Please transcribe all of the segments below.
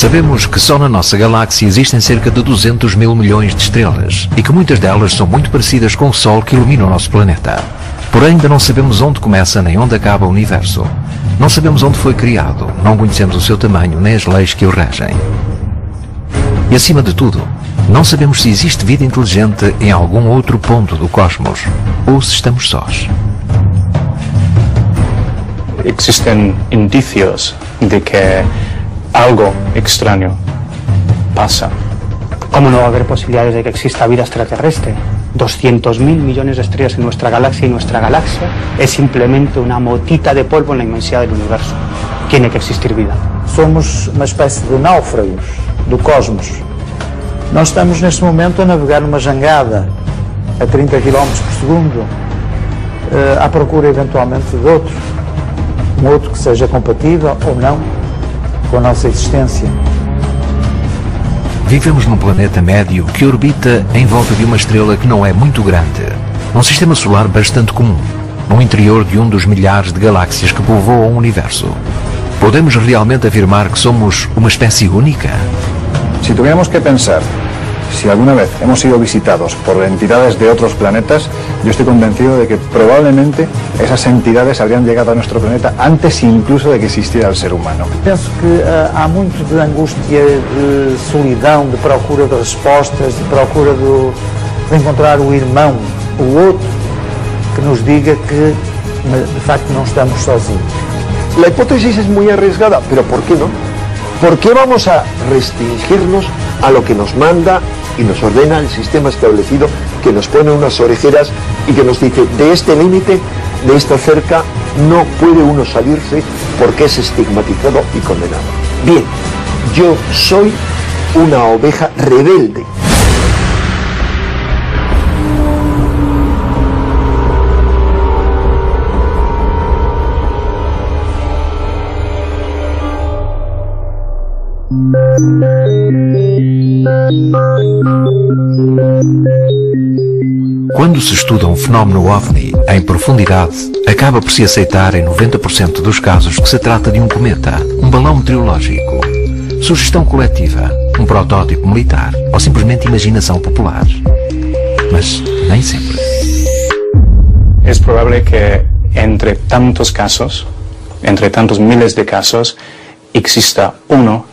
Sabemos que só na nossa galáxia existem cerca de 200 mil milhões de estrelas e que muitas delas são muito parecidas com o Sol que ilumina o nosso planeta. Porém, ainda não sabemos onde começa nem onde acaba o universo. Não sabemos onde foi criado, não conhecemos o seu tamanho nem as leis que o regem. E acima de tudo, não sabemos se existe vida inteligente em algum outro ponto do cosmos ou se estamos sós. Existen indicios de que algo extraño pasa. ¿Cómo no va a haber posibilidades de que exista vida extraterrestre? 200.000 millones de estrellas en nuestra galaxia y nuestra galaxia es simplemente una motita de polvo en la inmensidad del universo. Tiene que existir vida. Somos uma espécie de náufragos do cosmos. Nós estamos neste momento a navegar numa jangada a 30 km por segundo, à procura eventualmente de outro, um outro que seja compatível ou não com a nossa existência. Vivemos num planeta médio que orbita em volta de uma estrela que não é muito grande, num sistema solar bastante comum, no interior de um dos milhares de galáxias que povoam o universo. Podemos realmente afirmar que somos uma espécie única? Si tuviéramos que pensar si alguna vez hemos sido visitados por entidades de otros planetas, yo estoy convencido de que probablemente esas entidades habrían llegado a nuestro planeta antes incluso de que existiera el ser humano. Penso que há muito de angústia, de solidão, de procura de respostas, de procura de encontrar o irmão, o outro, que nos diga que de facto não estamos sozinhos. La hipótesis es muy arriesgada, pero ¿por qué no? ¿Por qué vamos a restringirnos a lo que nos manda y nos ordena el sistema establecido, que nos pone unas orejeras y que nos dice de este límite, de esta cerca, no puede uno salirse porque es estigmatizado y condenado? Bien, yo soy una oveja rebelde. Quando se estuda um fenómeno OVNI em profundidade, acaba por se aceitar em 90% dos casos que se trata de um cometa, um balão meteorológico, sugestão coletiva, um protótipo militar ou simplesmente imaginação popular. Mas nem sempre. Es probable que entre tantos casos, entre tantos miles de casos, exista uno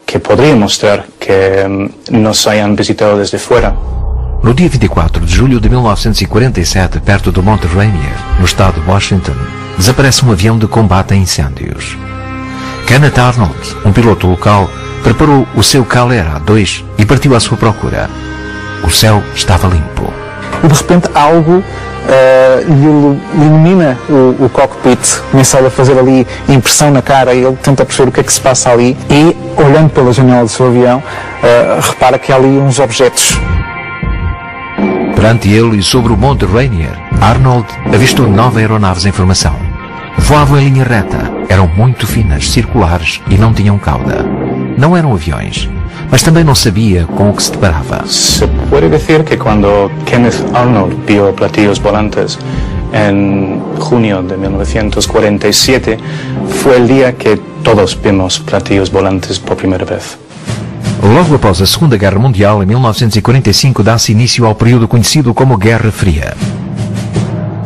que podría mostrar que nos hayan visitado desde fuera. No dia 24 de julho de 1947, perto do Monte Rainier, no estado de Washington, desaparece um avião de combate a incêndios. Kenneth Arnold, um piloto local, preparou o seu Caller A2 e partiu à sua procura. O céu estava limpo. E de repente algo lhe ilumina o cockpit, começa a fazer ali impressão na cara, e ele tenta perceber o que é que se passa ali e, olhando pela janela do seu avião, repara que há ali uns objetos. Perante ele e sobre o Monte Rainier, Arnold avistou 9 aeronaves em formação. Voavam em linha reta, eram muito finas, circulares e não tinham cauda. Não eram aviões, mas também não sabia com o que se deparava. Se puede decir que cuando Kenneth Arnold vio platillos volantes en junio de 1947, fue el día que todos vimos platillos volantes por primera vez. Logo após a Segunda Guerra Mundial, em 1945, dá-se início ao período conhecido como Guerra Fria.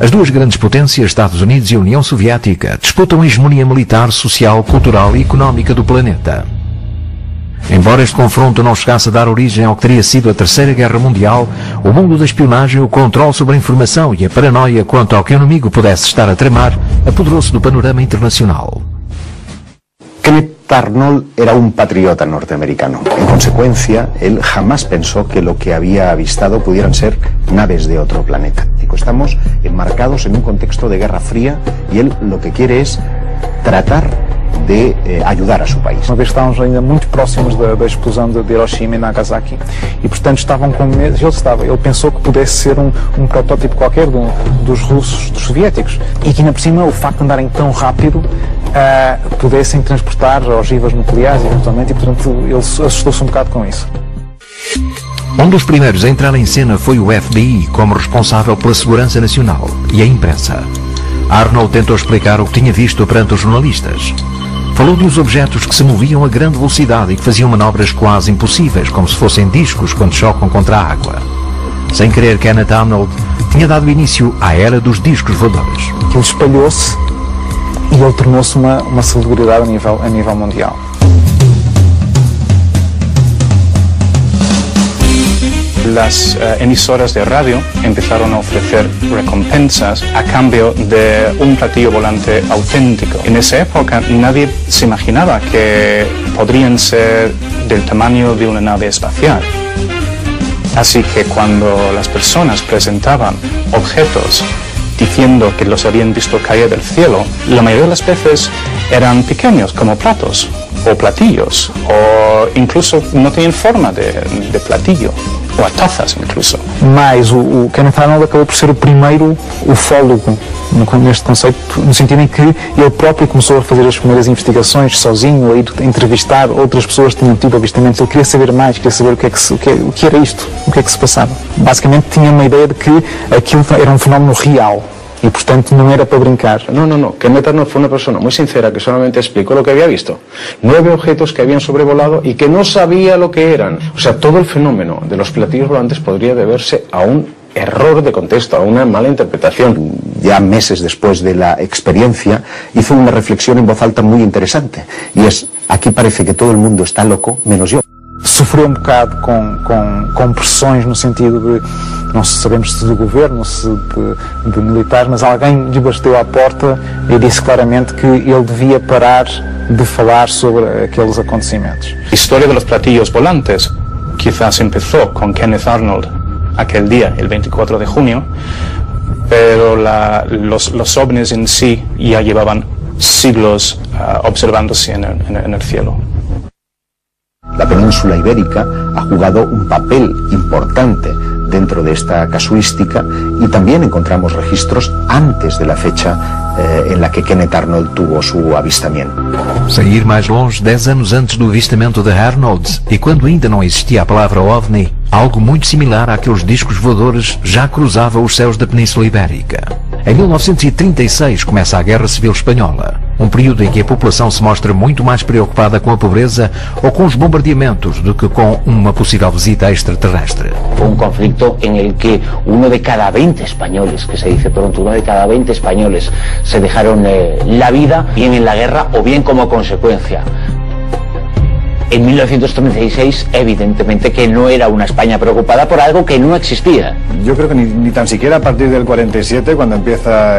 As duas grandes potências, Estados Unidos e União Soviética, disputam a hegemonia militar, social, cultural e económica do planeta. Embora este confronto não chegasse a dar origem ao que teria sido a Terceira Guerra Mundial, o mundo da espionagem, o controle sobre a informação e a paranoia quanto ao que o inimigo pudesse estar a tramar apoderou-se do panorama internacional. Kenneth Arnold era un patriota norteamericano. En consecuencia, él jamás pensó que lo que había avistado pudieran ser naves de otro planeta. Estamos enmarcados en un contexto de Guerra Fría y él lo que quiere es tratar de ajudar a seu país. Uma vez estávamos ainda muito próximos da explosão de Hiroshima e Nagasaki e, portanto, estavam com medo. Ele pensou que pudesse ser um protótipo qualquer dos russos, dos soviéticos. E que, ainda por cima, o facto de andarem tão rápido pudessem transportar ogivas nucleares eventualmente, e, portanto, ele assustou-se um bocado com isso. Um dos primeiros a entrar em cena foi o FBI como responsável pela segurança nacional e a imprensa. Arnold tentou explicar o que tinha visto perante os jornalistas. Falou de uns objetos que se moviam a grande velocidade e que faziam manobras quase impossíveis, como se fossem discos quando chocam contra a água. Sem querer, Kenneth Arnold tinha dado início à era dos discos voadores. Ele espalhou-se e ele tornou-se uma celebridade a nível mundial. Las emisoras de radio empezaron a ofrecer recompensas a cambio de un platillo volante auténtico. En esa época nadie se imaginaba que podrían ser del tamaño de una nave espacial. Así que cuando las personas presentaban objetos diciendo que los habían visto caer del cielo, la mayoría de las veces eran pequeños, como platos o platillos, o incluso no tenían forma de platillo, ou a tazas incluso. Mas o Kenneth Arnold acabou por ser o primeiro ufólogo neste conceito, no sentido em que ele próprio começou a fazer as primeiras investigações sozinho, a ir entrevistar outras pessoas que tinham tido avistamentos. Ele queria saber mais, queria saber o que era isto, o que é que se passava. Basicamente tinha uma ideia de que aquilo era um fenómeno real. Y, portanto, no era para brincar. No. Kenneth Arnold fue una persona muy sincera que solamente explicó lo que había visto. 9 objetos que habían sobrevolado y que no sabía lo que eran. O sea, todo el fenómeno de los platillos volantes podría deberse a un error de contexto, a una mala interpretación. Ya meses después de la experiencia, hizo una reflexión en voz alta muy interesante. Y es, aquí parece que todo el mundo está loco, menos yo. Sofreu bocado com pressões no sentido de, não sabemos se do governo, se de militares, mas alguém lhe bateu à porta e disse claramente que ele devia parar de falar sobre aqueles acontecimentos. La historia de los platillos volantes quizás empezó con Kenneth Arnold aquel día, el 24 de junio, pero los ovnis en sí ya llevaban siglos observándose en el cielo. La península ibérica ha jugado un papel importante dentro de esta casuística y también encontramos registros antes de la fecha en la que Kenneth Arnold tuvo su avistamiento. Sem ir mais longe, 10 anos antes do avistamento de Arnold, e quando ainda não existia a palavra OVNI, algo muito similar àqueles discos voadores já cruzava os céus da Península Ibérica. Em 1936 começa a Guerra Civil Espanhola, um período em que a população se mostra muito mais preocupada com a pobreza ou com os bombardeamentos do que com uma possível visita extraterrestre. Un conflicto en el que uno de cada 20 españoles, que se dice pronto, uno de cada 20 españoles se dejaron la vida, bien en la guerra o bien como consecuencia. En 1936, evidentemente que no era una España preocupada por algo que no existía. Yo creo que ni tan siquiera a partir del 47, cuando empieza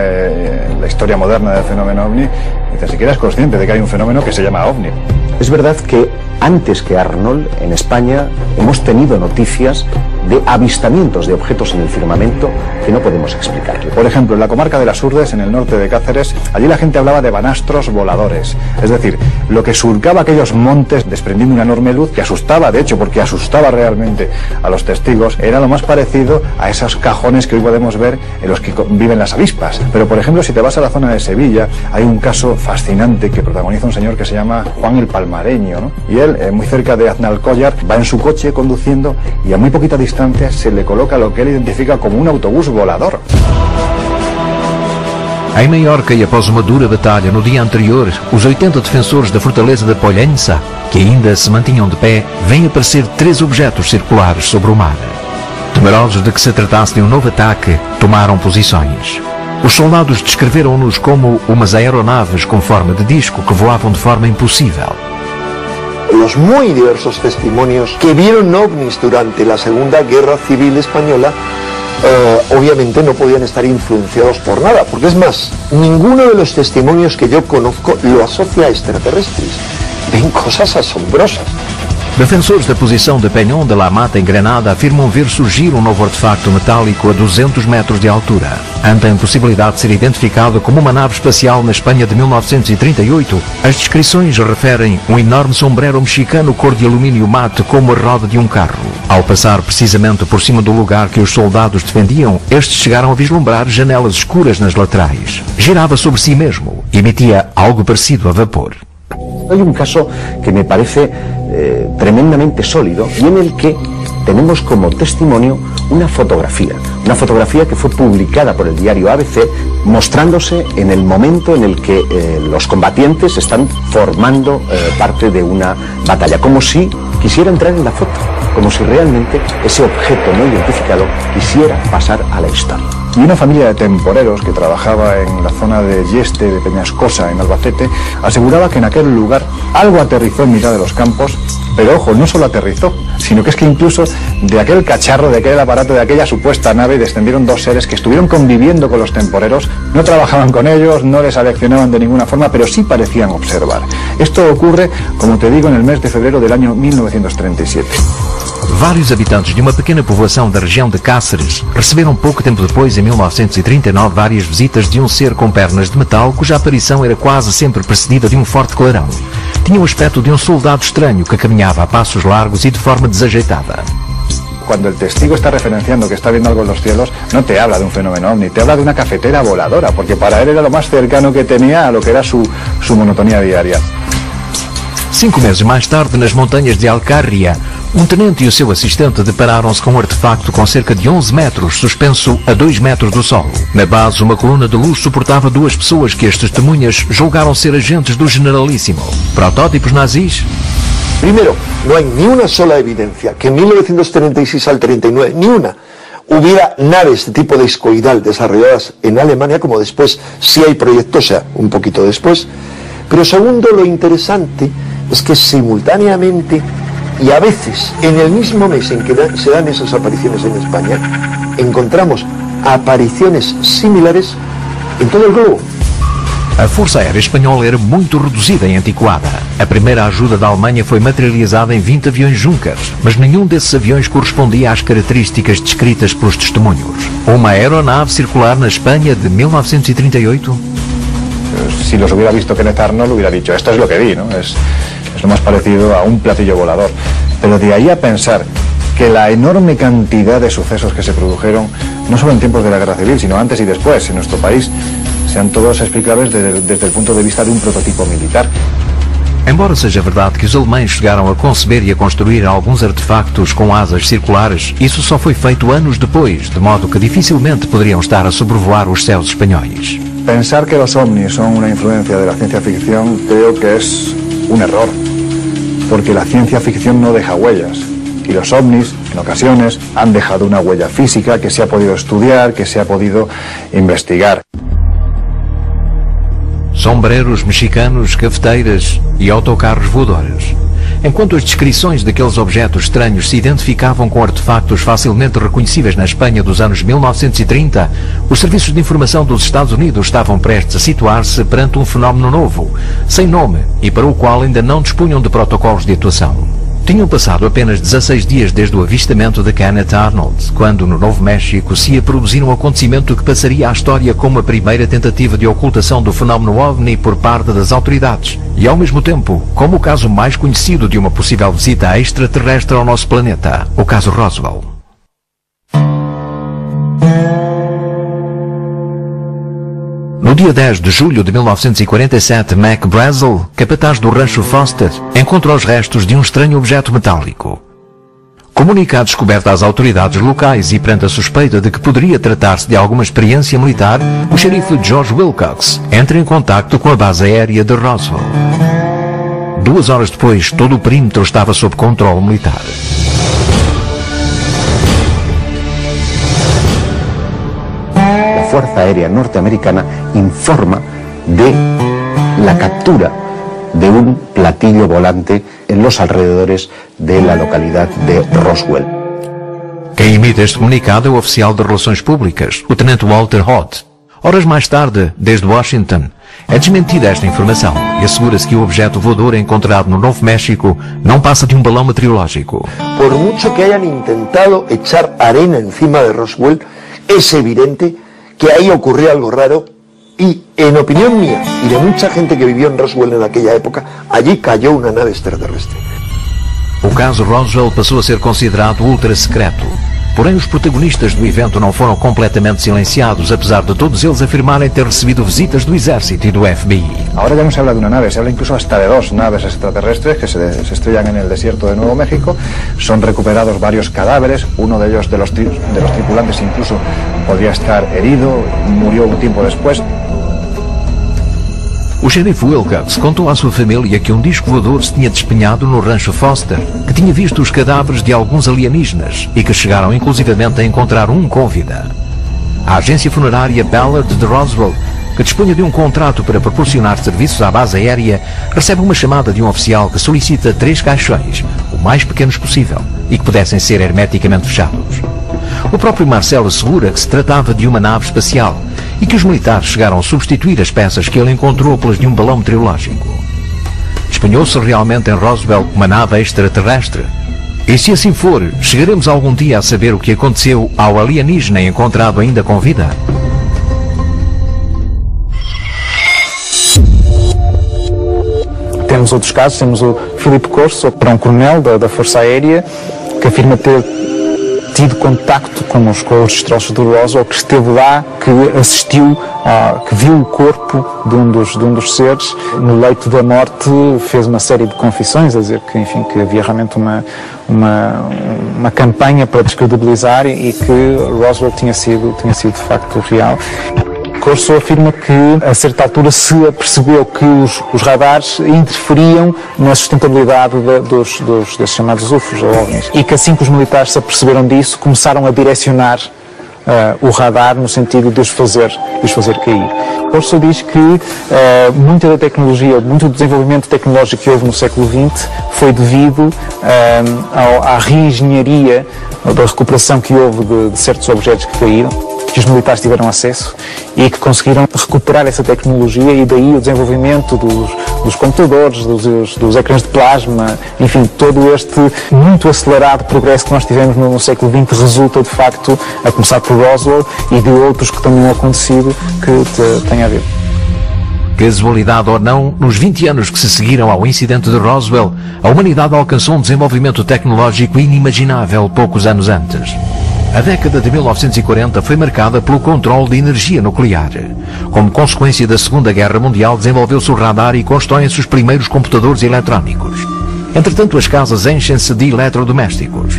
la historia moderna del fenómeno OVNI, ni tan siquiera es consciente de que hay un fenómeno que se llama OVNI. Es verdad que antes que Arnold, en España, hemos tenido noticias de avistamientos de objetos en el firmamento que no podemos explicar. Por ejemplo, en la comarca de las Urdes, en el norte de Cáceres, allí la gente hablaba de banastros voladores. Es decir, lo que surcaba aquellos montes desprendiendo una enorme luz que asustaba, de hecho, porque asustaba realmente a los testigos, era lo más parecido a esos cajones que hoy podemos ver en los que viven las avispas. Pero, por ejemplo, si te vas a la zona de Sevilla, hay un caso fascinante que protagoniza un señor que se llama Juan el Palmareño, ¿no? Y él, muy cerca de Aznalcóllar, va en su coche conduciendo y a muy poquita distancia se le coloca lo que él identifica como un autobús volador. Em Maiorca, e após uma dura batalha no dia anterior, os 80 defensores da fortaleza de Pollença, que ainda se mantinham de pé, vêm aparecer 3 objetos circulares sobre o mar. Temerosos de que se tratasse de um novo ataque, tomaram posições. Os soldados descreveram-nos como umas aeronaves com forma de disco que voavam de forma impossível. Los muy diversos testimonios que vieron ovnis durante la Segunda Guerra Civil Española obviamente no podían estar influenciados por nada, porque es más, ninguno de los testimonios que yo conozco lo asocia a extraterrestres. Ven cosas asombrosas. Defensores da posição de Peñón de la Mata em Granada afirmam ver surgir um novo artefacto metálico a 200 metros de altura. Ante a impossibilidade de ser identificado como uma nave espacial na Espanha de 1938, as descrições referem um enorme sombrero mexicano cor de alumínio mate como a roda de um carro. Ao passar precisamente por cima do lugar que os soldados defendiam, estes chegaram a vislumbrar janelas escuras nas laterais. Girava sobre si mesmo, emitia algo parecido a vapor. Hay un caso que me parece tremendamente sólido y en el que tenemos como testimonio una fotografía Una fotografía que fue publicada por el diario ABC mostrándose en el momento en el que los combatientes están formando parte de una batalla, como si quisiera entrar en la foto, como si realmente ese objeto no identificado quisiera pasar a la historia. Y una familia de temporeros que trabajaba en la zona de Yeste, de Peñascosa, en Albacete, aseguraba que en aquel lugar algo aterrizó en mitad de los campos, pero ojo, no solo aterrizó, sino que es que incluso de aquel cacharro, de aquel aparato, de aquella supuesta nave, descendieron dos seres que estuvieron conviviendo con los temporeros, no trabajaban con ellos, no les aleccionaban de ninguna forma, pero sí parecían observar. Esto ocurre, como te digo, en el mes de febrero del año 1937. Vários habitantes de uma pequena povoação da região de Cáceres receberam pouco tempo depois, em 1939, várias visitas de um ser com pernas de metal cuja aparição era quase sempre precedida de um forte clarão. Tinha o aspecto de um soldado estranho que caminhava a passos largos e de forma desajeitada. Cuando el testigo está referenciando que está viendo algo en los cielos, no te habla de un fenómeno ovni, te habla de una cafetera voladora, porque para él era lo más cercano que tenía a lo que era su monotonía diaria. 5 meses mais tarde, nas montanhas de Alcarria, um tenente e o seu assistente depararam-se com um artefacto com cerca de 11 metros, suspenso a 2 metros do solo. Na base, uma coluna de luz suportava 2 pessoas que as testemunhas julgaram ser agentes do Generalísimo. Protótipos nazis? Primero, no hay ni una sola evidencia que en 1936 al 39, ni una, hubiera naves de tipo discoidal desarrolladas en Alemania, como después sí hay proyectos, o sea, un poquito después. Pero segundo, lo interesante es que simultáneamente y a veces en el mismo mes en que se dan esas apariciones en España, encontramos apariciones similares en todo el globo. A Força Aérea Espanhola era muito reduzida e antiquada. A primeira ajuda da Alemanha foi materializada em 20 aviões Junkers, mas nenhum desses aviões correspondia às características descritas pelos testemunhos. Uma aeronave circular na Espanha de 1938? Si los hubiera visto Kenneth Arnold, hubiera dicho, esto es lo que vi, ¿no? Es lo más parecido a un platillo volador. Pero de ahí a pensar que la enorme cantidad de sucesos que se produjeron, no solo en tiempos de la Guerra Civil, sino antes y después, en nuestro país, sean todos explicables desde el punto de vista de un prototipo militar. Embora seja verdade que os alemães chegaram a conceber e a construir alguns artefactos com asas circulares, isso só foi feito anos depois, de modo que dificilmente poderiam estar a sobrevoar os céus espanhóis. Pensar que los ovnis son una influencia de la ciencia ficción creo que es un error, porque la ciencia ficción no deja huellas, y los ovnis, en ocasiones, han dejado una huella física que se ha podido estudiar, que se ha podido investigar. Sombreros mexicanos, cafeteiras e autocarros voadores. Enquanto as descrições daqueles objetos estranhos se identificavam com artefactos facilmente reconhecíveis na Espanha dos anos 1930, os serviços de informação dos Estados Unidos estavam prestes a situar-se perante um fenómeno novo, sem nome e para o qual ainda não dispunham de protocolos de atuação. Tinham passado apenas 16 dias desde o avistamento de Kenneth Arnold, quando no Novo México se ia produzir um acontecimento que passaria à história como a primeira tentativa de ocultação do fenómeno OVNI por parte das autoridades, e ao mesmo tempo, como o caso mais conhecido de uma possível visita extraterrestre ao nosso planeta, o caso Roswell. No dia 10 de julho de 1947, Mac Brazel, capataz do rancho Foster, encontrou os restos de um estranho objeto metálico. Comunicado descoberto às autoridades locais e perante a suspeita de que poderia tratar-se de alguma experiência militar, o xerife George Wilcox entra em contacto com a base aérea de Roswell. 2 horas depois, todo o perímetro estava sob controle militar. La Fuerza Aérea Norteamericana informa de la captura de un platillo volante en los alrededores de la localidad de Roswell. Quem emite este comunicado é o oficial de Relações Públicas, o tenente Walter Hott. Horas mais tarde, desde Washington, é desmentida esta informação e assegura-se que o objeto voador encontrado no Novo México não passa de um balão meteorológico. Por mucho que hayan intentado echar arena encima de Roswell, es evidente que ahí ocurrió algo raro y, en opinión mía y de mucha gente que vivió en Roswell en aquella época, allí cayó una nave extraterrestre. O caso Roswell passou a ser considerado ultra secreto. Porém, os protagonistas do evento não foram completamente silenciados, apesar de todos eles afirmarem ter recebido visitas do Exército y do FBI. Ahora ya no se habla de una nave, se habla incluso hasta de 2 naves extraterrestres que se estrellan en el desierto de Nuevo México. Son recuperados varios cadáveres, uno de ellos de los tripulantes incluso podría estar herido, murió un tiempo después. O xerife Wilcox contou à sua família que um disco voador se tinha despenhado no rancho Foster, que tinha visto os cadáveres de alguns alienígenas e que chegaram inclusivamente a encontrar um com vida. A agência funerária Ballard de Roswell, que dispunha de um contrato para proporcionar serviços à base aérea, recebe uma chamada de um oficial que solicita 3 caixões, o mais pequenos possível, e que pudessem ser hermeticamente fechados. O próprio Marcel assegura que se tratava de uma nave espacial e que os militares chegaram a substituir as peças que ele encontrou pelas de um balão meteorológico. Despenhou-se realmente em Roswell uma nave extraterrestre? E se assim for, chegaremos algum dia a saber o que aconteceu ao alienígena encontrado ainda com vida? Temos outros casos, temos o Philip Corso, para um coronel da Força Aérea, que afirma ter tido contacto com os destroços do Roswell, que esteve lá, que assistiu, que viu o corpo de um dos seres no leito da morte, fez uma série de confissões a dizer que, enfim, que havia realmente uma campanha para descredibilizar e que Roswell tinha sido de facto real. Corso afirma que, a certa altura, se apercebeu que os radares interferiam na sustentabilidade desses chamados UFOs, ou OVNIs, e que assim que os militares se aperceberam disso, começaram a direcionar o radar no sentido de os fazer cair. Corso diz que muita da tecnologia, muito do desenvolvimento tecnológico que houve no século XX foi devido à reengenharia, da recuperação que houve de certos objetos que caíram, que os militares tiveram acesso e que conseguiram recuperar essa tecnologia, e daí o desenvolvimento dos computadores, dos ecrãs de plasma, enfim, todo este muito acelerado progresso que nós tivemos no século XX resulta, de facto, a começar por Roswell e de outros que também han acontecido que têm a ver. Casualidade ou não, nos 20 anos que se seguiram ao incidente de Roswell, a humanidade alcançou um desenvolvimento tecnológico inimaginável poucos anos antes. A década de 1940 foi marcada pelo controle de energia nuclear. Como consequência da Segunda Guerra Mundial, desenvolveu-se o radar e constroem-se os primeiros computadores eletrónicos. Entretanto, as casas enchem-se de eletrodomésticos.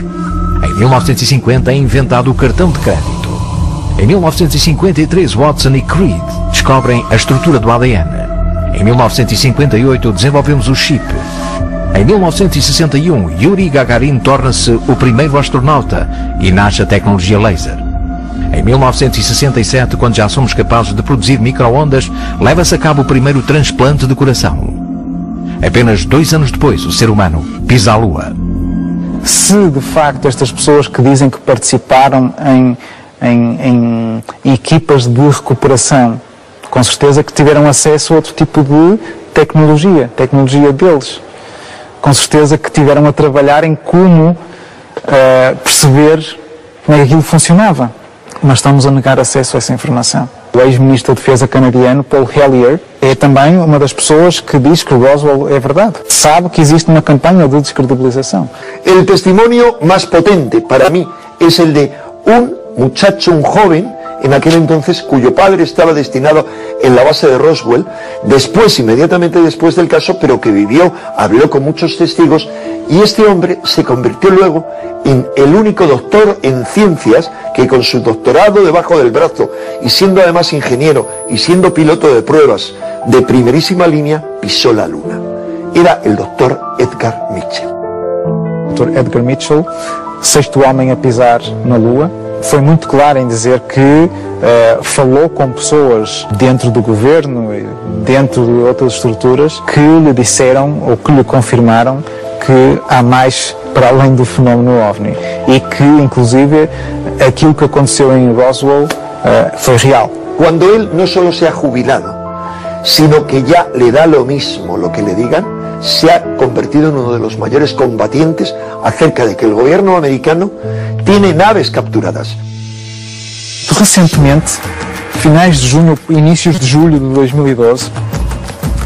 Em 1950 é inventado o cartão de crédito. Em 1953, Watson e Crick descobrem a estrutura do ADN. Em 1958, desenvolvemos o chip. Em 1961, Yuri Gagarin torna-se o primeiro astronauta e nasce a tecnologia laser. Em 1967, quando já somos capazes de produzir micro-ondas, leva-se a cabo o primeiro transplante de coração. Apenas 2 anos depois, o ser humano pisa a Lua. Se, de facto, estas pessoas que dizem que participaram em equipas de recuperação, com certeza que tiveram acesso a outro tipo de tecnologia deles. Com certeza que tiveram a trabalhar em como perceber como é que aquilo funcionava. Mas estamos a negar acesso a essa informação. O ex-ministro da Defesa canadiano, Paul Hellyer, é também uma das pessoas que diz que Roswell é verdade. Sabe que existe uma campanha de descredibilização. El testimonio más potente para mí es el de un muchacho, un joven, en aquel entonces, cuyo padre estaba destinado en la base de Roswell, inmediatamente después del caso, pero que vivió, habló con muchos testigos, y este hombre se convirtió luego en el único doctor en ciencias que, con su doctorado debajo del brazo, y siendo además ingeniero y siendo piloto de pruebas de primerísima línea, pisó la luna. Era el doctor Edgar Mitchell. Dr. Edgar Mitchell, 6º homem a pisar na Lua, foi muito claro em dizer que falou com pessoas dentro do governo e dentro de outras estruturas que lhe disseram ou que lhe confirmaram que há mais para além do fenómeno OVNI e que, inclusive, aquilo que aconteceu em Roswell foi real. Cuando él no solo se ha jubilado, sino que ya le da lo mismo lo que le digan, se ha convertido en uno de los mayores combatientes acerca de que el gobierno americano tiene naves capturadas. Recentemente, finais de junho, inícios de julho de 2012,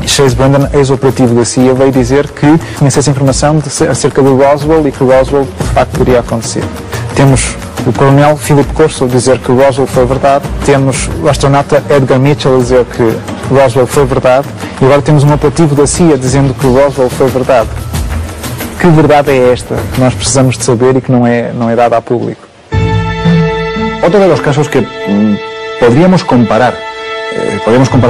Chase Brandon, ex-operativo da CIA, veio dizer que tinha acesso a informação acerca do Roswell e que o Roswell de facto poderia acontecer. Temos o coronel Philip Corso a dizer que Roswell foi verdade, temos o astronauta Edgar Mitchell a dizer que Roswell foi verdade, e agora temos um apelativo da CIA dizendo que Roswell foi verdade. Que verdade é esta que nós precisamos de saber e que não é dada a público? Otro de los casos que podríamos comparar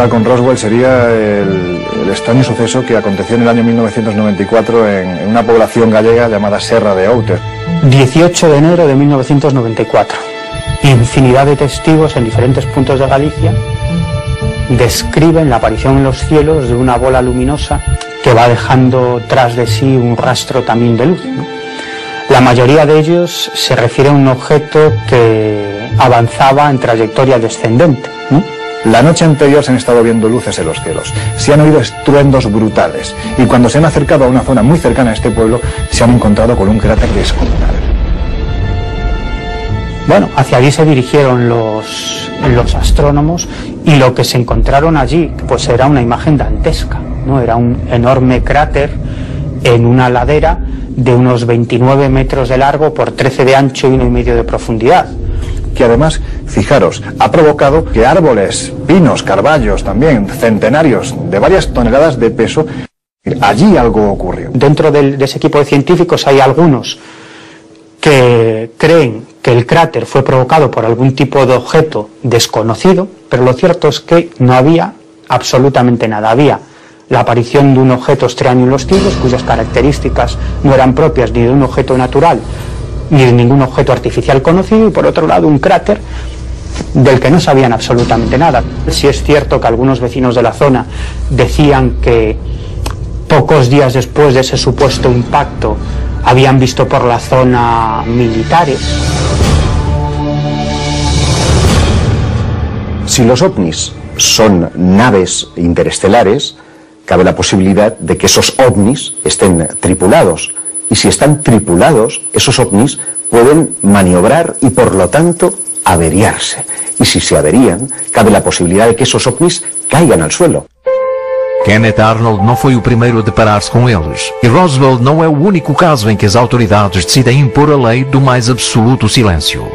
con Roswell sería el extraño suceso que aconteció en el año 1994 en una población gallega llamada Serra de Outer. 18 de enero de 1994. Infinidad de testigos en diferentes puntos de Galicia describen la aparición en los cielos de una bola luminosa que va dejando tras de sí un rastro también de luz, ¿no? La mayoría de ellos se refiere a un objeto que avanzaba en trayectoria descendente, ¿no? La noche anterior se han estado viendo luces en los cielos, se han oído estruendos brutales y cuando se han acercado a una zona muy cercana a este pueblo se han encontrado con un cráter descomunal. Bueno, hacia allí se dirigieron los astrónomos y lo que se encontraron allí pues era una imagen dantesca, ¿no? Era un enorme cráter en una ladera de unos 29 metros de largo por 13 de ancho y 1,5 de profundidad. Que además, fijaros, ha provocado que árboles, pinos, carballos también, centenarios de varias toneladas de peso, allí algo ocurrió. Dentro de ese equipo de científicos hay algunos que creen que el cráter fue provocado por algún tipo de objeto desconocido, pero lo cierto es que no había absolutamente nada. Había la aparición de un objeto extraño en los cielos, cuyas características no eran propias ni de un objeto natural, ni de ningún objeto artificial conocido, y por otro lado un cráter del que no sabían absolutamente nada. Sí es cierto que algunos vecinos de la zona decían que pocos días después de ese supuesto impacto habían visto por la zona militares. Si los ovnis son naves interestelares, cabe la posibilidad de que esos ovnis estén tripulados. Y si están tripulados, esos ovnis pueden maniobrar y por lo tanto averiarse. Y si se averían, cabe la posibilidad de que esos ovnis caigan al suelo. Kenneth Arnold não foi o primeiro a deparar-se com eles. E Roswell não é o único caso em que as autoridades decidem impor a lei do mais absoluto silêncio.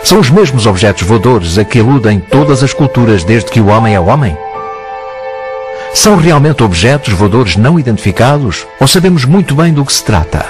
São os mesmos objetos voadores a que aludem todas as culturas desde que o homem é homem? São realmente objetos voadores não identificados ou sabemos muito bem do que se trata?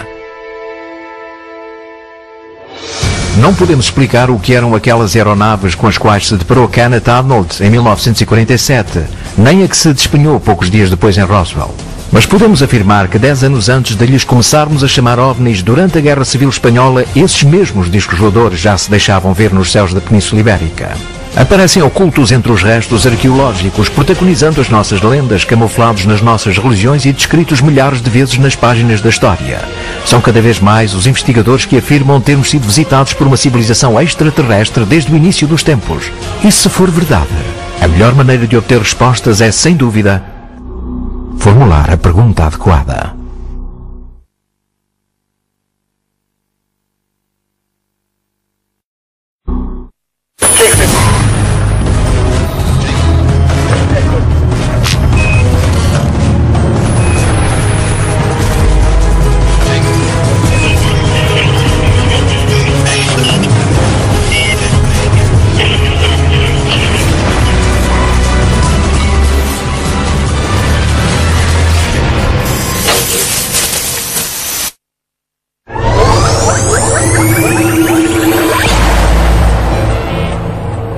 Não podemos explicar o que eram aquelas aeronaves com as quais se deparou Kenneth Arnold em 1947, nem a que se despenhou poucos dias depois em Roswell. Mas podemos afirmar que 10 anos antes de lhes começarmos a chamar OVNIs durante a Guerra Civil Espanhola, esses mesmos discos voadores já se deixavam ver nos céus da Península Ibérica. Aparecem ocultos entre os restos arqueológicos, protagonizando as nossas lendas, camuflados nas nossas religiões e descritos milhares de vezes nas páginas da história. São cada vez mais os investigadores que afirmam termos sido visitados por uma civilização extraterrestre desde o início dos tempos. E se for verdade, a melhor maneira de obter respostas é, sem dúvida, formular a pergunta adequada.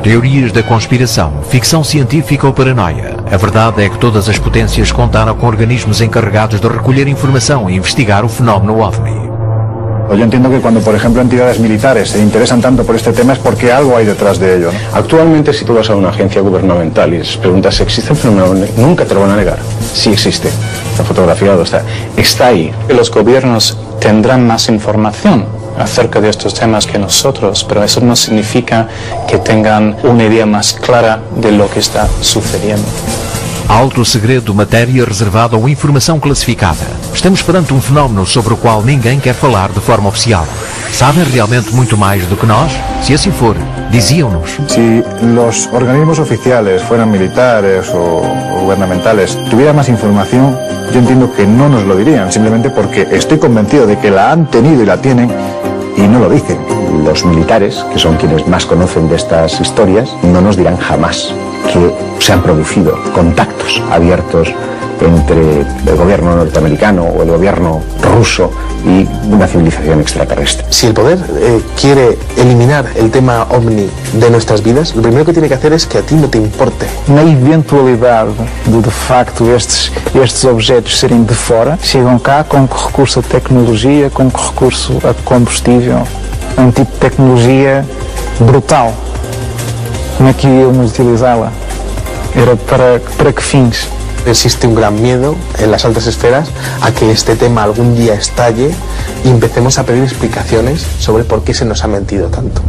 Teorias da conspiração, ficção científica ou paranoia. A verdade é que todas as potências contaram com organismos encarregados de recolher informação e investigar o fenómeno OVNI. Yo entiendo que cuando, por ejemplo, entidades militares se interesan tanto por este tema es porque algo hay detrás de ello, ¿no? Actualmente, si tú vas a una agencia gubernamental y les preguntas si existe el fenómeno, nunca te lo van a negar. Sí existe. Está fotografiado, está ahí. Los gobiernos tendrán más información acerca de estos temas que nosotros, pero eso no significa que tengan una idea más clara de lo que está sucediendo. Alto segredo, matéria reservada ou informação classificada. Estamos perante um fenómeno sobre o qual ninguém quer falar de forma oficial. Sabem realmente muito mais do que nós? Se assim for, diziam-nos. Si los organismos oficiales, fueran militares o gubernamentales, tuvieran más información, yo entiendo que no nos lo dirían, simplemente porque estoy convencido de que la han tenido y la tienen y no lo dicen. los militares, que son quienes más conocen de estas historias, no nos dirán jamás que se han producido contactos abiertos entre el gobierno norteamericano o el gobierno ruso y una civilización extraterrestre. Si el poder quiere eliminar el tema OVNI de nuestras vidas, lo primero que tiene que hacer es que a ti no te importe. Na eventualidade de facto estes objetos serem de fora, chegam cá com recurso a tecnologia, com recurso a combustível, um tipo de tecnologia brutal. Como é que íamos utilizá-la? Era para que fins? Existe un gran miedo en las altas esferas a que este tema algún día estalle y empecemos a pedir explicaciones sobre por qué se nos ha mentido tanto.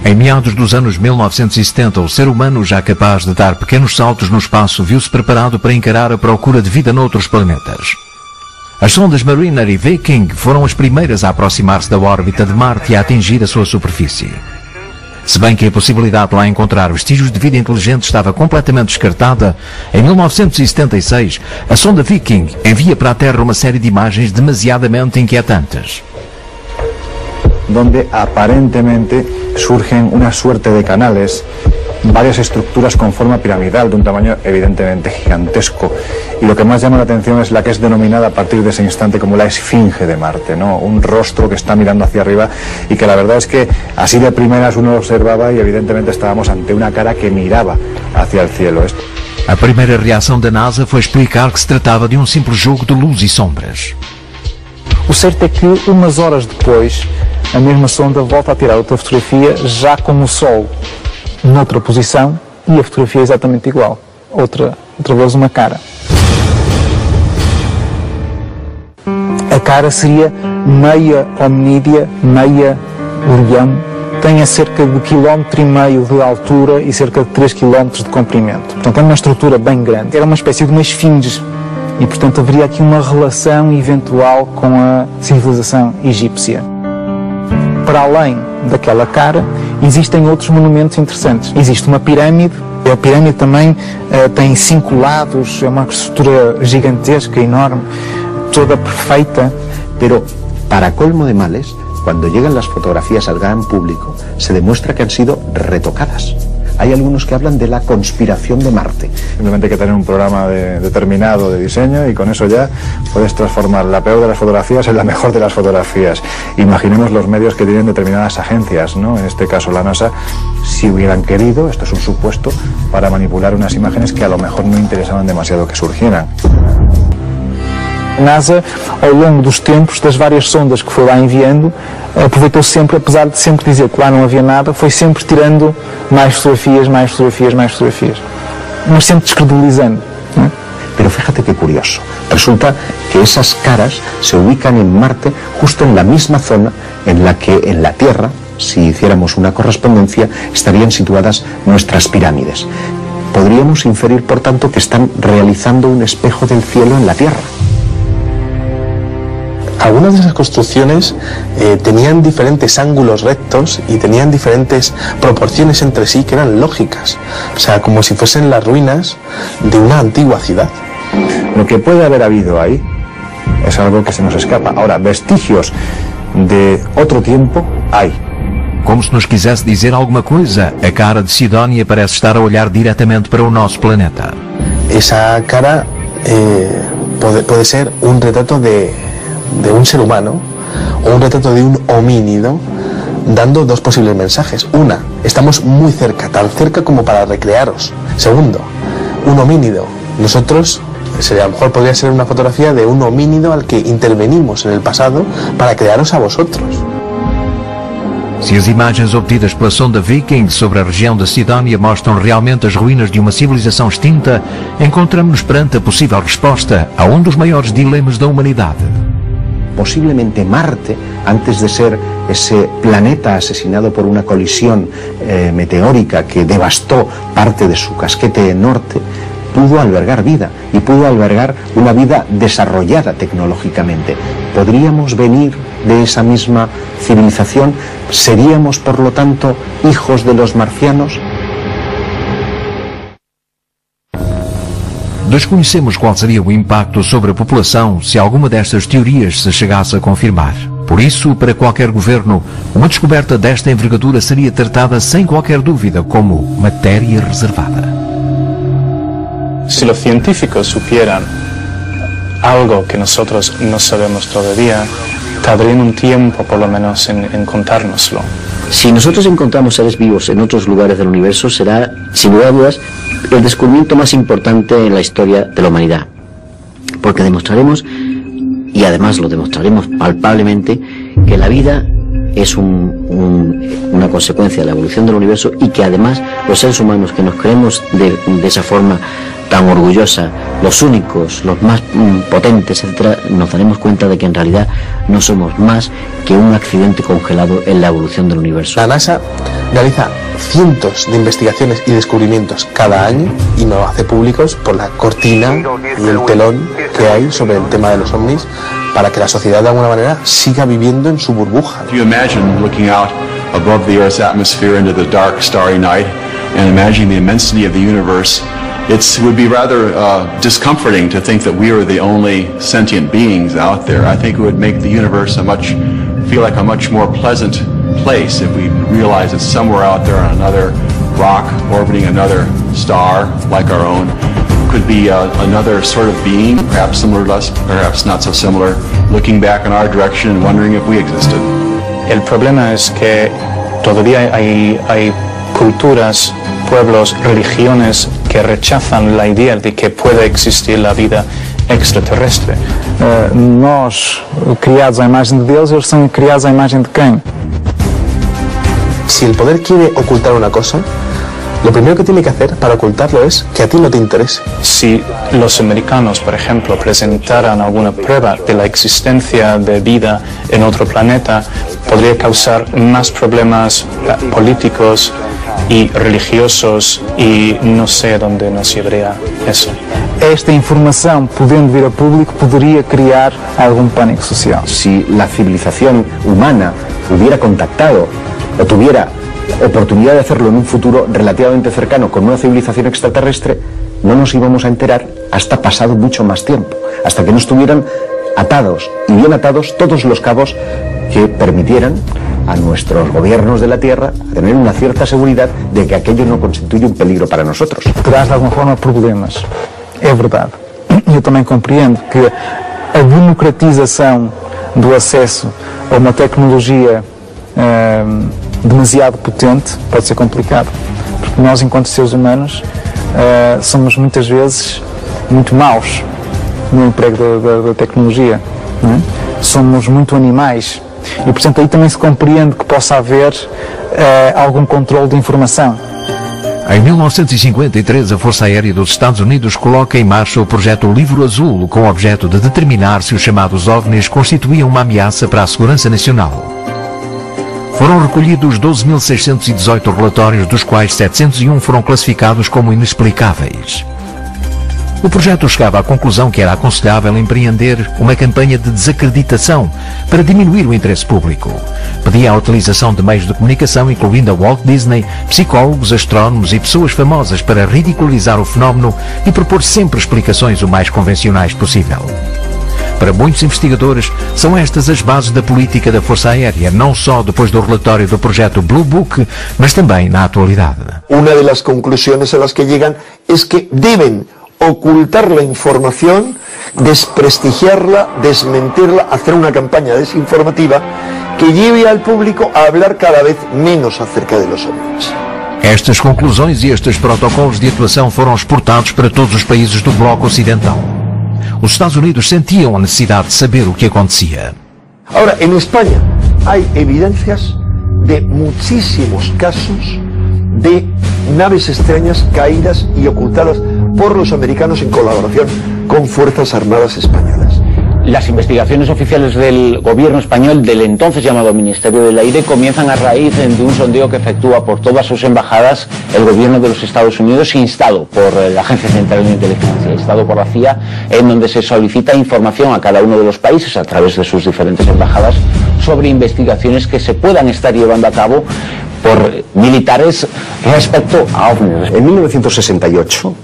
Em meados dos anos 1970, o ser humano, já capaz de dar pequenos saltos no espaço, viu-se preparado para encarar a procura de vida noutros planetas. As sondas Mariner e Viking foram as primeiras a aproximar-se da órbita de Marte e a atingir a sua superfície. Se bem que a possibilidade de lá encontrar vestígios de vida inteligente estava completamente descartada, em 1976, a sonda Viking envia para a Terra uma série de imagens demasiadamente inquietantes. Donde aparentemente surgen una suerte de canales, varias estructuras con forma piramidal de un tamaño evidentemente gigantesco, y lo que más llama la atención es la que es denominada a partir de ese instante como la esfinge de Marte, ¿no? Un rostro que está mirando hacia arriba y que la verdad es que así de primeras uno lo observaba y evidentemente estábamos ante una cara que miraba hacia el cielo. A primeira reação da NASA foi explicar que se tratava de um simples jogo de luz e sombras. O certo é que umas horas depois a mesma sonda volta a tirar outra fotografia já com o Sol noutra posição e a fotografia é exatamente igual. Outra vez uma cara. A cara seria meia hominídea, meia leão, tem a cerca de 1,5 km de altura e cerca de 3 km de comprimento. Portanto, é uma estrutura bem grande. Era uma espécie de uma esfinge e, portanto, haveria aqui uma relação eventual com a civilização egípcia. Para além daquela cara, existem outros monumentos interessantes. Existe uma pirâmide, a pirâmide também tem 5 lados, é uma estrutura gigantesca, enorme, toda perfeita. Pero, para colmo de males, cuando llegan las fotografías al gran público, se demuestra que han sido retocadas. Hay algunos que hablan de la conspiración de Marte. Simplemente hay que tener un programa determinado de diseño y con eso ya puedes transformar la peor de las fotografías en la mejor de las fotografías. Imaginemos los medios que tienen determinadas agencias, ¿no? En este caso la NASA, si hubieran querido, esto es un supuesto, para manipular unas imágenes que a lo mejor no interesaban demasiado que surgieran. A NASA, ao longo dos tempos, das várias sondas que foi lá enviando, aproveitou sempre, apesar de sempre dizer que lá não havia nada, foi sempre tirando mais fotografias, mais fotografias, mais fotografias. Mas sempre descredibilizando. ¿No? Pero fíjate qué curioso. Resulta que esas caras se ubican en Marte justo en la misma zona en la que en la Tierra, si hiciéramos una correspondencia, estarían situadas nuestras pirámides. Podríamos inferir, por tanto, que están realizando un espejo del cielo en la Tierra. Algunas de esas construcciones tenían diferentes ángulos rectos y tenían diferentes proporciones entre sí que eran lógicas, o sea, como si fuesen las ruinas de una antigua ciudad. Lo que puede haber habido ahí es algo que se nos escapa. Ahora, vestigios de otro tiempo hay. Como se nos quisesse dizer alguma coisa, a cara de Sidónia parece estar a olhar diretamente para o nosso planeta. Esa cara puede ser un retrato de un ser humano o un retrato de un homínido dando dos posibles mensajes. Una, estamos muy cerca, tan cerca como para recrearos. Segundo, un homínido. Nosotros, a lo mejor podría ser una fotografía de un homínido al que intervenimos en el pasado para crearos a vosotros. Se as imagens obtidas pela sonda Viking sobre a região da Sidónia mostram realmente as ruínas de uma civilização extinta, encontramos-nos perante a possível resposta a um dos maiores dilemas da humanidade. Posiblemente Marte, antes de ser ese planeta asesinado por una colisión meteórica que devastó parte de su casquete norte, pudo albergar vida y pudo albergar una vida desarrollada tecnológicamente. ¿Podríamos venir de esa misma civilización? ¿Seríamos, por lo tanto, hijos de los marcianos? Desconhecemos qual seria o impacto sobre a população se alguma destas teorias se chegasse a confirmar. Por isso, para qualquer governo, uma descoberta desta envergadura seria tratada sem qualquer dúvida como matéria reservada. Si los científicos supieran algo que nosotros no sabemos todavía, tardarían un tiempo por lo menos en contárnoslo. Si nosotros encontramos seres vivos en otros lugares del universo, será, sin lugar a dudas, el descubrimiento más importante en la historia de la humanidad. Porque demostraremos, y además lo demostraremos palpablemente, que la vida es una consecuencia de la evolución del universo y que además los seres humanos que nos creemos de esa forma tan orgullosa, los únicos, los más potentes, etcétera, nos daremos cuenta de que en realidad no somos más que un accidente congelado en la evolución del universo. La NASA realiza cientos de investigaciones y descubrimientos cada año y no hace públicos por la cortina y el telón que hay sobre el tema de los ovnis para que la sociedad de alguna manera siga viviendo en su burbuja. If you imagine looking out above the Earth's atmosphere into the dark, starry night and imagining the immensity of the universe, it would be rather discomforting to think that we are the only sentient beings out there. I think it would make the universe feel like a much more pleasant place if we realize it's somewhere out there on another rock orbiting another star like our own. Could be another sort of being, perhaps similar to us, perhaps not so similar, looking back in our direction and wondering if we existed. El problema es que todavía hay culturas, pueblos, religiones que rechazan la idea de que pueda existir la vida extraterrestre. Nós, criados à imagem de Deus, eles são criados à imagem de quem? Si el poder quiere ocultar una cosa, lo primero que tiene que hacer para ocultarlo es que a ti no te interese. Si los americanos, por ejemplo, presentaran alguna prueba de la existencia de vida en otro planeta, podría causar más problemas políticos y religiosos y no sé dónde nos llevaría eso. Esta informação, podendo vir a público, poderia criar algum pânico social. Si la civilización humana hubiera contactado o tuviera oportunidad de hacerlo en un futuro relativamente cercano con una civilización extraterrestre, no nos íbamos a enterar hasta pasado mucho más tiempo, hasta que no estuvieran atados y bien atados todos los cabos que permitieran a nuestros gobiernos de la Tierra tener una cierta seguridad de que aquello no constituye un peligro para nosotros. Traz de alguma forma problemas, é verdade. Eu também compreendo que a democratização do acesso a uma tecnologia demasiado potente pode ser complicado, porque nós, enquanto seres humanos, somos muitas vezes muito maus no emprego da tecnologia, não é? Somos muito animais e, portanto, aí também se compreende que possa haver algum controle de informação. Em 1953, a Força Aérea dos Estados Unidos coloca em marcha o projeto Livro Azul, com o objeto de determinar se os chamados OVNIs constituíam uma ameaça para a segurança nacional. Foram recolhidos 12.618 relatórios, dos quais 701 foram classificados como inexplicáveis. O projeto chegava à conclusão que era aconselhável empreender uma campanha de desacreditação para diminuir o interesse público. Pedia a utilização de meios de comunicação, incluindo a Walt Disney, psicólogos, astrónomos e pessoas famosas para ridicularizar o fenómeno e propor sempre explicações o mais convencionais possível. Para muitos investigadores, são estas as bases da política da Força Aérea, não só depois do relatório do projeto Blue Book, mas também na atualidade. Una de las conclusiones a las que llegan es que deben ocultar la información, desprestigiarla, desmentirla, hacer una campaña desinformativa que lleve al público a hablar cada vez menos acerca de los ovnis. Estas conclusões e estes protocolos de atuação foram exportados para todos os países do bloco ocidental. Os Estados Unidos sentiam a necessidade de saber o que acontecia. Ahora, en España hay evidencias de muchísimos casos de naves extrañas caídas y ocultadas por los americanos en colaboración con Fuerzas Armadas Españolas. Las investigaciones oficiales del gobierno español, del entonces llamado Ministerio del Aire, comienzan a raíz de un sondeo que efectúa por todas sus embajadas el gobierno de los Estados Unidos, instado por la Agencia Central de Inteligencia, instado por la CIA, en donde se solicita información a cada uno de los países a través de sus diferentes embajadas sobre investigaciones que se puedan estar llevando a cabo por militares respecto a ovnis. En 1968,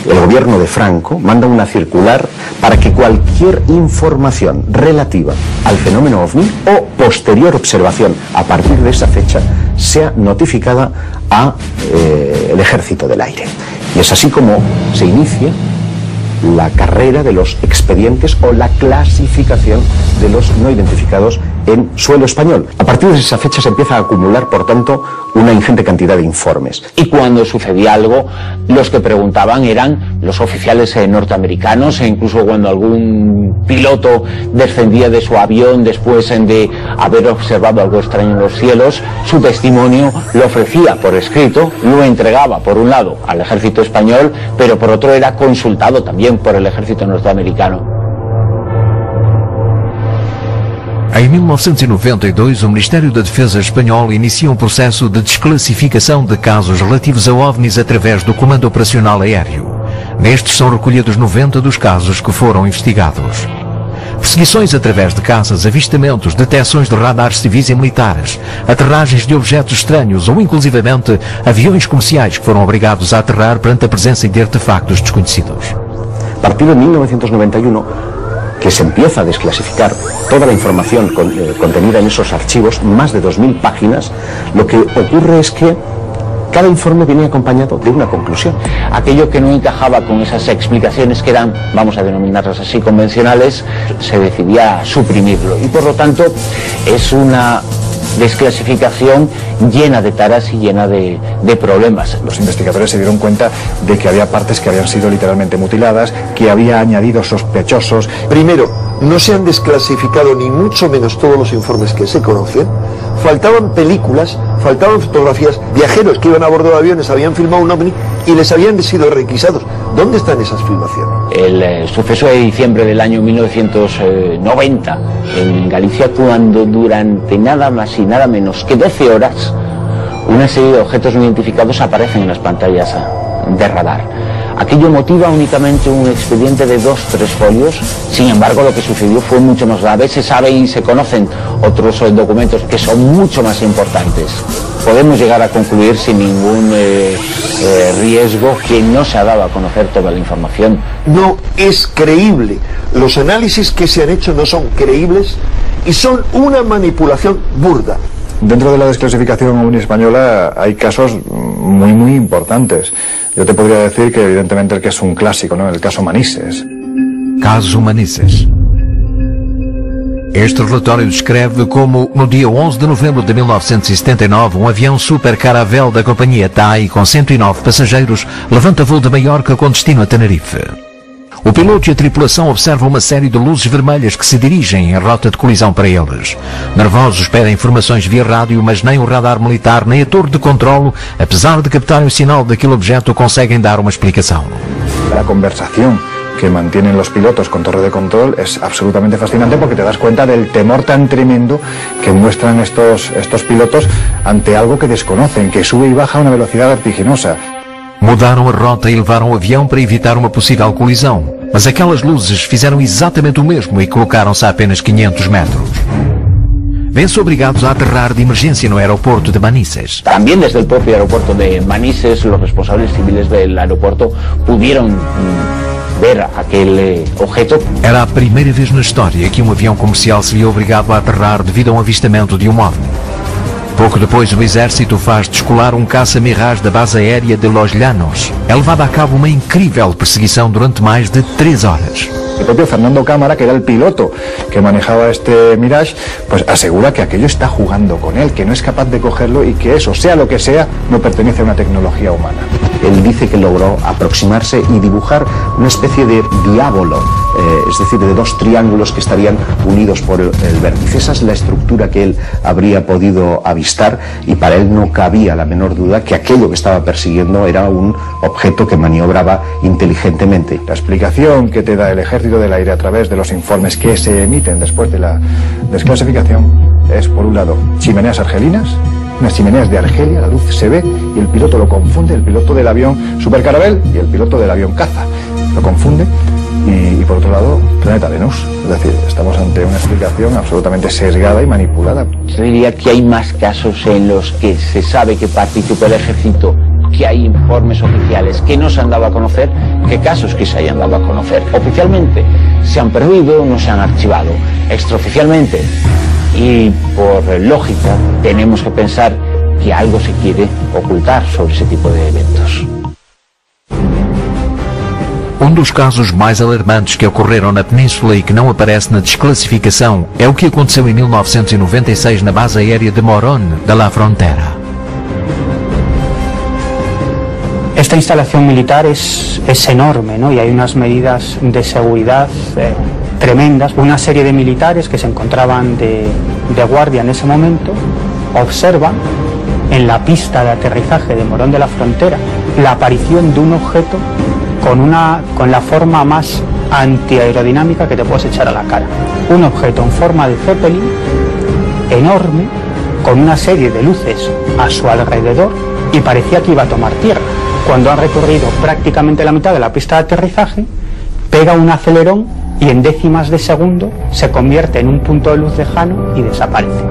el gobierno de Franco manda una circular para que cualquier información relativa al fenómeno OVNI o posterior observación a partir de esa fecha sea notificada a el Ejército del Aire. Y es así como se inicia la carrera de los expedientes o la clasificación de los no identificados en suelo español. A partir de esa fecha se empieza a acumular, por tanto, una ingente cantidad de informes. Y cuando sucedía algo, los que preguntaban eran los oficiales norteamericanos, e incluso cuando algún piloto descendía de su avión después de haber observado algo extraño en los cielos, su testimonio lo ofrecía por escrito, lo entregaba por un lado al ejército español, pero por otro era consultado también por el ejército norteamericano. Em 1992, o Ministério da Defesa espanhol inicia um processo de desclassificação de casos relativos a OVNIs através do Comando Operacional Aéreo. Nestes são recolhidos 90 dos casos que foram investigados. Perseguições através de caças, avistamentos, detecções de radares civis e militares, aterragens de objetos estranhos ou inclusivamente aviões comerciais que foram obrigados a aterrar perante a presença de artefactos desconhecidos. A partir de 1991, que se empieza a desclasificar toda la información contenida en esos archivos, más de 2000 páginas, lo que ocurre es que cada informe viene acompañado de una conclusión. Aquello que no encajaba con esas explicaciones que eran, vamos a denominarlas así, convencionales, se decidía suprimirlo. Y por lo tanto es una desclasificación llena de taras y llena de problemas. Los investigadores se dieron cuenta de que había partes que habían sido literalmente mutiladas, que había añadidos sospechosos. Primero, no se han desclasificado ni mucho menos todos los informes que se conocen. Faltaban películas, faltaban fotografías, viajeros que iban a bordo de aviones habían filmado un ovni y les habían sido requisados. ¿Dónde están esas filmaciones? El suceso de diciembre del año 1990 en Galicia, cuando durante nada más y nada menos que 12 horas una serie de objetos no identificados aparecen en las pantallas de radar. Aquello motiva únicamente un expediente de 2-3 folios. Sin embargo, lo que sucedió fue mucho más grave. Se sabe y se conocen otros documentos que son mucho más importantes. Podemos llegar a concluir sin ningún riesgo que no se ha dado a conocer toda la información. No es creíble. Los análisis que se han hecho no son creíbles y son una manipulación burda. Dentro de la desclasificación OVNI española hay casos muy importantes. Yo te podría decir que evidentemente el que es un clásico, ¿no? El caso Manises. Caso Manises. Este relatório descreve como, no dia 11 de novembro de 1979, um avião Super Caravelle da companhia TAI com 109 passageiros levanta voo de Maiorca com destino a Tenerife. O piloto e a tripulação observam uma série de luzes vermelhas que se dirigem em rota de colisão para eles. Nervosos pedem informações via rádio, mas nem o radar militar nem a torre de controlo, apesar de captarem o sinal daquele objeto, conseguem dar uma explicação. La conversación que mantienen los pilotos con torre de control es absolutamente fascinante porque te das cuenta del temor tan tremendo que muestran estos pilotos ante algo que desconocen, que sube y baja a una velocidad vertiginosa. Mudaram a rota e levaram o avião para evitar uma possível colisão. Mas aquelas luzes fizeram exatamente o mesmo e colocaram-se a apenas 500 metros. Vêm-se obrigados a aterrar de emergência no aeroporto de Manises. También desde el propio aeropuerto de Manises, los responsables civiles del aeropuerto pudieron ver aquel objeto. Era a primeira vez na história que um avião comercial seria obrigado a aterrar devido a um avistamento de um OVNI. Pouco depois, o exército faz descolar um caça Mirage da base aérea de Los Llanos. É levada a cabo uma incrível perseguição durante mais de 3 horas. El propio Fernando Cámara, que era el piloto que manejaba este Mirage, pues asegura que aquello está jugando con él, que no es capaz de cogerlo y que eso, sea lo que sea, no pertenece a una tecnología humana. Él dice que logró aproximarse y dibujar una especie de diábolo, es decir, de 2 triángulos que estarían unidos por el vértice. Esa es la estructura que él habría podido avistar y para él no cabía la menor duda que aquello que estaba persiguiendo era un objeto que maniobraba inteligentemente. La explicación que te da el Ejército del Aire a través de los informes que se emiten después de la desclasificación es, por un lado, chimeneas argelinas, unas chimeneas de Argelia, la luz se ve y el piloto lo confunde, el piloto del avión Super Caravelle y el piloto del avión caza. Lo confunde y por otro lado, planeta Venus. Es decir, estamos ante una explicación absolutamente sesgada y manipulada. Yo diría que hay más casos en los que se sabe que participó el ejército que hay informes oficiales que no se han dado a conocer, que casos que se hayan dado a conocer. Oficialmente se han perdido, no se han archivado. Extraoficialmente y por lógica tenemos que pensar que algo se quiere ocultar sobre ese tipo de eventos. Dos casos mais alarmantes que ocorreram na Península e que não aparece na desclassificação é o que aconteceu em 1996 na base aérea de Morón de la Frontera. Esta instalación militar es enorme, ¿no? Y hay unas medidas de seguridad tremendas. Una serie de militares que se encontraban de guardia en ese momento observan en la pista de aterrizaje de Morón de la Frontera la aparición de un objeto con la forma más antiaerodinámica que te puedes echar a la cara. Un objeto en forma de Zeppelin, enorme, con una serie de luces a su alrededor y parecía que iba a tomar tierra. Cuando han recorrido prácticamente la mitad de la pista de aterrizaje, pega un acelerón y en décimas de segundo se convierte en un punto de luz lejano y desaparece.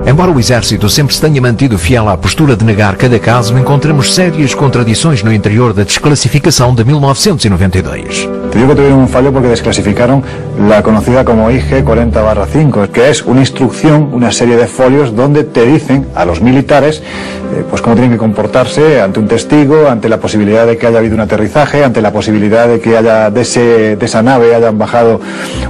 Embora o Exército sempre se tenha mantido fiel à postura de negar cada caso, encontramos sérias contradições no interior da desclasificação de 1992. Te digo que tuvieron un fallo porque desclasificaron la conocida como IG 40/5, que es una instrucción, una serie de folios donde te dicen a los militares pues cómo tienen que comportarse ante un testigo, ante la posibilidad de que haya habido un aterrizaje, ante la posibilidad de que haya de esa nave hayan bajado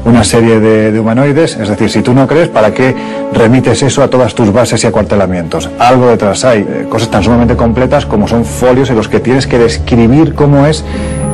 una serie de humanoides. Es decir, si tú no crees, ¿para qué remites eso a todas tus bases y acuartelamientos? Algo detrás hay, cosas tan sumamente completas como son folios en los que tienes que describir cómo es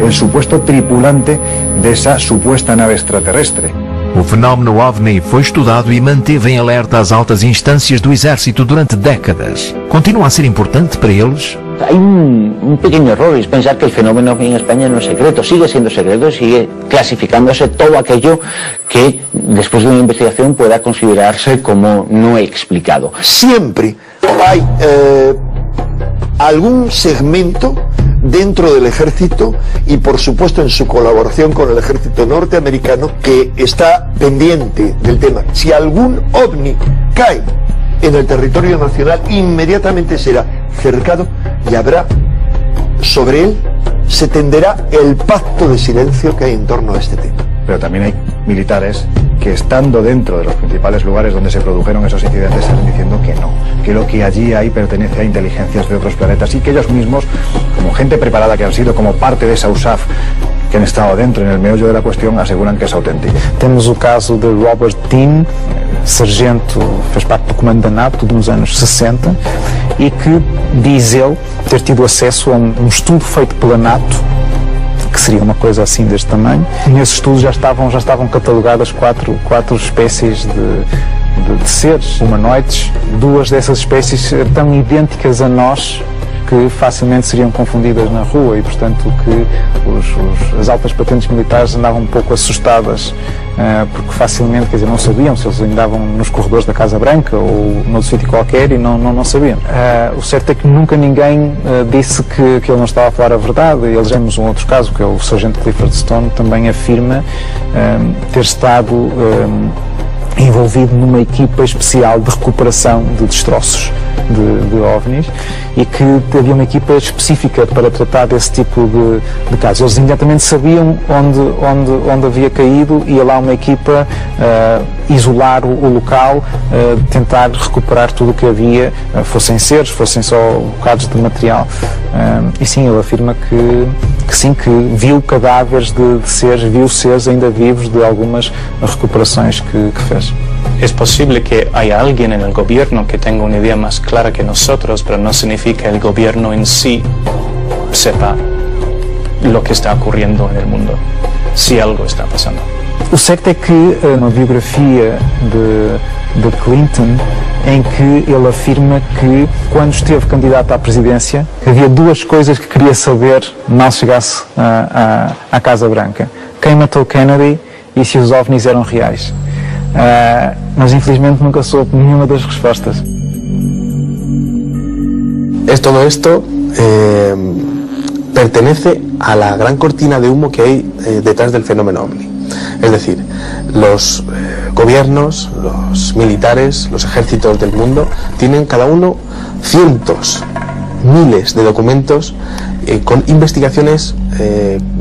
el supuesto tripulante de esa supuesta nave extraterrestre. O fenómeno OVNI foi estudado e manteve em alerta as altas instâncias do Exército durante décadas. Continua a ser importante para eles? Hay un pequeño error, es pensar que el fenómeno en España no es secreto, sigue siendo secreto, sigue clasificándose todo aquello que después de una investigación pueda considerarse como no explicado. Siempre hay algún segmento dentro del ejército y por supuesto en su colaboración con el ejército norteamericano que está pendiente del tema. Si algún ovni cae en el territorio nacional, inmediatamente será cercado y habrá sobre él, se tenderá el pacto de silencio que hay en torno a este tema. Pero también hay militares que estando dentro de los principales lugares donde se produjeron esos incidentes salen diciendo que no, que lo que allí hay pertenece a inteligencias de otros planetas y que ellos mismos, como gente preparada que han sido como parte de esa USAF, que han estado dentro en el meollo de la cuestión, aseguran que es auténtico. Temos o caso de Robert Dean, sargento, fez parte do comando da NATO nos anos 60 e que diz ele ter tido acesso a um estudo feito pela NATO, que seria uma coisa assim deste tamanho. Nesse estudo já estavam catalogadas quatro espécies de seres humanoides. Duas dessas espécies tão idênticas a nós que facilmente seriam confundidas na rua e, portanto, que as altas patentes militares andavam um pouco assustadas porque facilmente, quer dizer, não sabiam se eles andavam nos corredores da Casa Branca ou noutro sítio qualquer e não sabiam. O certo é que nunca ninguém disse que ele não estava a falar a verdade. Eles temos um outro caso, que é o sargento Clifford Stone, também afirma ter estado envolvido numa equipa especial de recuperação de destroços de OVNIs e que havia uma equipa específica para tratar desse tipo de casos. Eles imediatamente sabiam onde havia caído e ia lá uma equipa isolar o local, tentar recuperar tudo o que havia, fossem seres, fossem só bocados de material. E sim, ele afirma que sim, que viu cadáveres de seres, viu seres ainda vivos de algumas recuperações que fez. Es posible que haya alguien en el gobierno que tenga una idea más clara que nosotros, pero no significa que el gobierno en sí sepa lo que está ocurriendo en el mundo, si algo está pasando. O certo é que uma biografia de Clinton em que ele afirma que quando esteve candidato à presidência havia duas coisas que queria saber mal chegasse à Casa Branca: quem matou Kennedy e se os OVNIs eram reais. Mas infelizmente nunca soube nenhuma das respostas. Todo esto pertenece a la gran cortina de humo que hay detrás del fenómeno OVNI. Es decir, los gobiernos, los militares, los ejércitos del mundo tienen cada uno cientos miles de documentos con investigaciones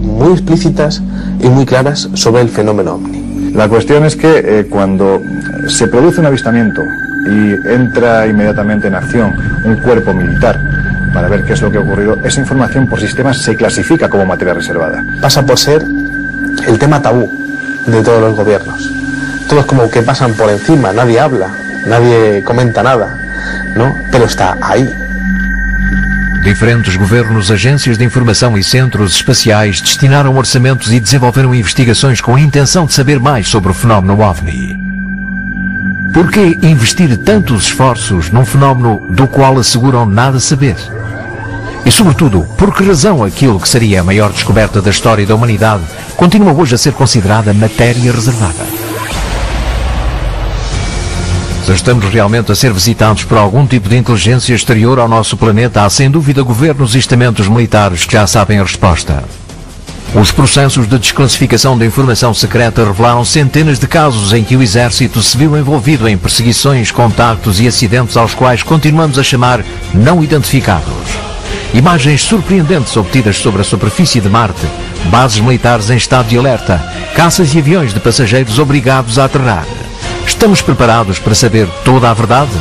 muy explícitas y muy claras sobre el fenómeno ovni. La cuestión es que cuando se produce un avistamiento y entra inmediatamente en acción un cuerpo militar para ver qué es lo que ha ocurrido, esa información por sistemas se clasifica como materia reservada. Pasa por ser el tema tabú de todos los gobiernos. Todos como que pasan por encima, nadie habla, nadie comenta nada, ¿no? Pero está aí. Diferentes governos, agências de informação e centros espaciais destinaram orçamentos e desenvolveram investigações com a intenção de saber mais sobre o fenómeno OVNI. Por que investir tantos esforços num fenómeno do qual asseguram nada saber? E, sobretudo, por que razão aquilo que seria a maior descoberta da história da humanidade continua hoje a ser considerada matéria reservada? Se estamos realmente a ser visitados por algum tipo de inteligência exterior ao nosso planeta, há sem dúvida governos e estamentos militares que já sabem a resposta. Os processos de desclassificação da informação secreta revelaram centenas de casos em que o exército se viu envolvido em perseguições, contactos e acidentes aos quais continuamos a chamar não identificados. Imagens surpreendentes obtidas sobre a superfície de Marte, bases militares em estado de alerta, caças e aviões de passageiros obrigados a aterrar. Estamos preparados para saber toda a verdade?